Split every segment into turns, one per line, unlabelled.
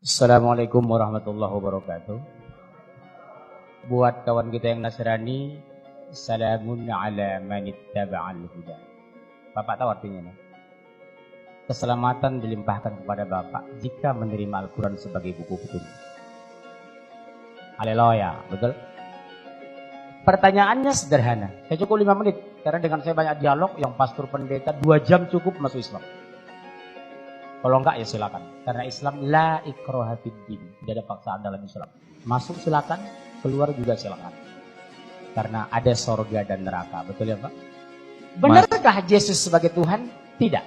Assalamualaikum warahmatullahi wabarakatuh. Buat kawan kita yang Nasrani, salamun ala manittaba'al huda. Bapak tahu artinya? Keselamatan dilimpahkan kepada Bapak jika menerima Al-Quran sebagai buku petunjuk. Haleluya, betul? Pertanyaannya sederhana. Saya cukup 5 menit karena dengan saya banyak dialog yang pastor pendeta 2 jam cukup masuk Islam. Kalau enggak ya silakan. Karena Islam la ikraha fiddin, tidak ada paksaan dalam Islam. Masuk silakan, keluar juga silakan. Karena ada sorga dan neraka, betul ya Pak? Benarkah Yesus sebagai Tuhan? Tidak.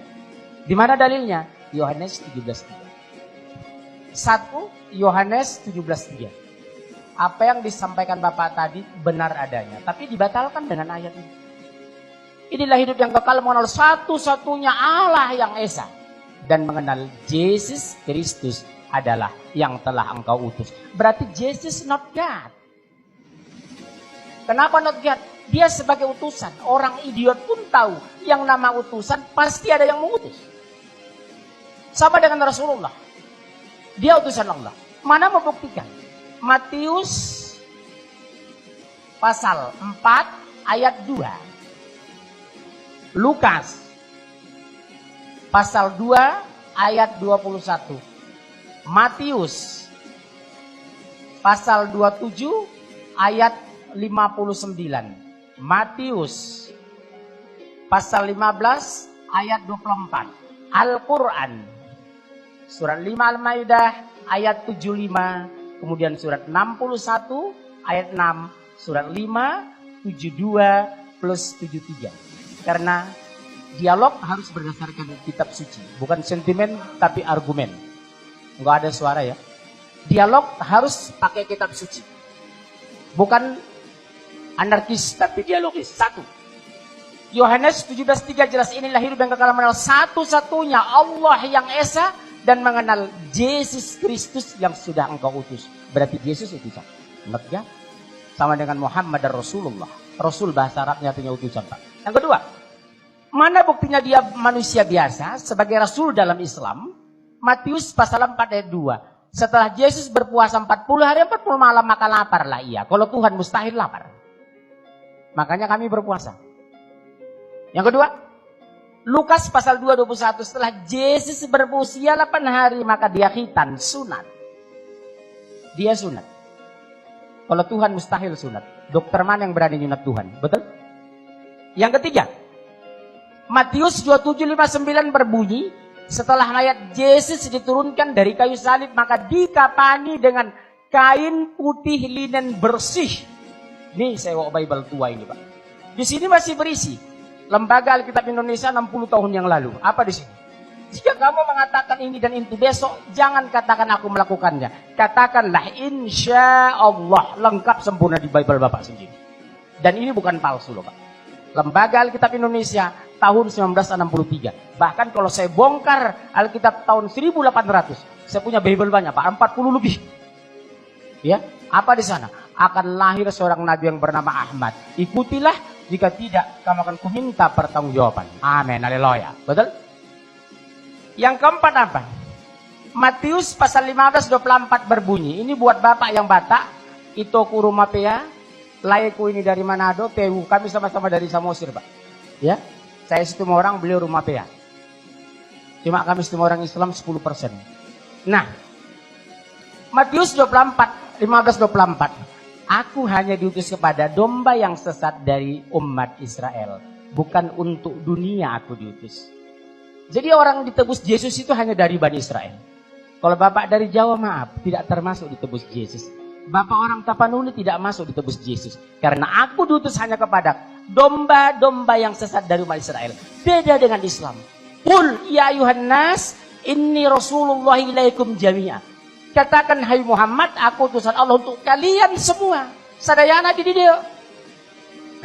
Di mana dalilnya? Yohanes 17:3. 1 Yohanes 17:3. Apa yang disampaikan Bapak tadi benar adanya, tapi dibatalkan dengan ayat ini. Inilah hidup yang kekal, mengenal satu-satunya Allah yang esa dan mengenal Yesus Kristus adalah yang telah engkau utus. Berarti Yesus not God. Kenapa not God? Dia sebagai utusan. Orang idiot pun tahu yang nama utusan pasti ada yang mengutus. Sama dengan Rasulullah. Dia utusan Allah. Mana membuktikan? Matius pasal 4 ayat 2. Lukas pasal 2 ayat 21. Matius pasal 27 ayat 59. Matius pasal 15 ayat 24. Al-Quran surat 5 Al-Maidah ayat 75. Kemudian surat 61 ayat 6. Surat 5 72 plus 73. Karena dialog harus berdasarkan kitab suci, bukan sentimen tapi argumen. Enggak ada suara ya. Dialog harus pakai kitab suci. Bukan anarkis tapi dialogis. 1. Yohanes 17:3 jelas, inilah hidup yang kekal, mengenal satu-satunya Allah yang esa dan mengenal Yesus Kristus yang sudah engkau utus. Berarti Yesus utusan. Enggak? Sama dengan Muhammad dan Rasulullah. Rasul bahasa Arabnya artinya utusan, Pak. Yang kedua, mana buktinya dia manusia biasa sebagai Rasul dalam Islam? Matius pasal 4 ayat 2. Setelah Yesus berpuasa 40 hari 40 malam maka laparlah ia. Kalau Tuhan mustahil lapar. Makanya kami berpuasa. Yang kedua, Lukas pasal 2:21. Setelah Yesus berusia 8 hari maka dia khitan, sunat. Dia sunat. Kalau Tuhan mustahil sunat. Dokter mana yang berani nyunat Tuhan? Betul? Yang ketiga, Matius 27:59 berbunyi, setelah mayat Yesus diturunkan dari kayu salib maka dikapani dengan kain putih linen bersih. Nih saya bawa Bible tua ini Pak. Di sini masih berisi Lembaga Alkitab Indonesia 60 tahun yang lalu. Apa di sini? Jika kamu mengatakan ini dan itu besok, jangan katakan aku melakukannya. Katakanlah insya Allah, lengkap sempurna di Bible Bapak sendiri. Dan ini bukan palsu loh Pak. Lembaga Alkitab Indonesia tahun 1963. Bahkan kalau saya bongkar Alkitab tahun 1800, saya punya Bible banyak Pak, 40 lebih. Ya, apa di sana? Akan lahir seorang nabi yang bernama Ahmad. Ikutilah, jika tidak kamu akan kuminta pertanggungjawaban. Amin, haleluya. Betul? Yang keempat apa? Matius pasal 15:24 berbunyi, ini buat Bapak yang Batak, itu kurumapea, laiku ini dari Manado, Tewu, kami sama-sama dari Samosir Pak. Ya, saya setemu orang, beliau rumah PA. Cuma kami setemu orang Islam 10%. Nah, Matius 15:24. Aku hanya diutus kepada domba yang sesat dari umat Israel. Bukan untuk dunia aku diutus. Jadi orang ditebus Yesus itu hanya dari Bani Israel. Kalau Bapak dari Jawa maaf, tidak termasuk ditebus Yesus. Bapak orang Tapanuli tidak masuk ditebus Yesus. Karena aku diutus hanya kepada domba-domba yang sesat dari umat Israel. Beda dengan Islam. Qul ya ayuhan nas inni rasulullah ilaikum jami'a. Katakan hai Muhammad, aku utusan Allah untuk kalian semua. Sadayana di dia.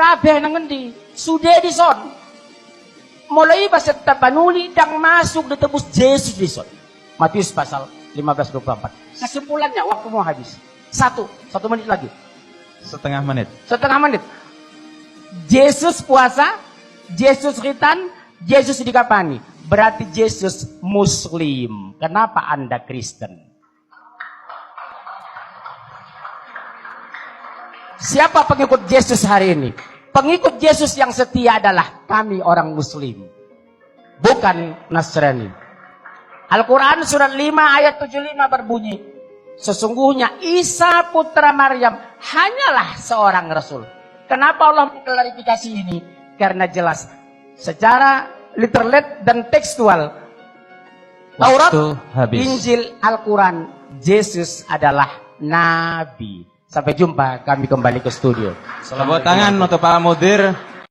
Kabeh nang endi? Sudah dison. Mulai bahasa Tapanuli dan masuk ditebus Yesus dison. Matius pasal 15:24. Kesimpulannya waktu mau habis. Satu menit lagi.
Setengah menit.
Yesus puasa, Yesus khitan, Yesus dikapani. Berarti Yesus Muslim. Kenapa Anda Kristen? Siapa pengikut Yesus hari ini? Pengikut Yesus yang setia adalah kami orang Muslim, bukan Nasrani. Al-Quran surat 5 ayat 75 berbunyi, sesungguhnya Isa putra Maryam hanyalah seorang Rasul. Kenapa Allah mengklarifikasi ini? Karena jelas secara literal dan tekstual, Taurat, Injil, Al-Quran, Yesus adalah Nabi. Sampai jumpa, kami kembali ke studio.
Tepuk tangan untuk Pak Mudir.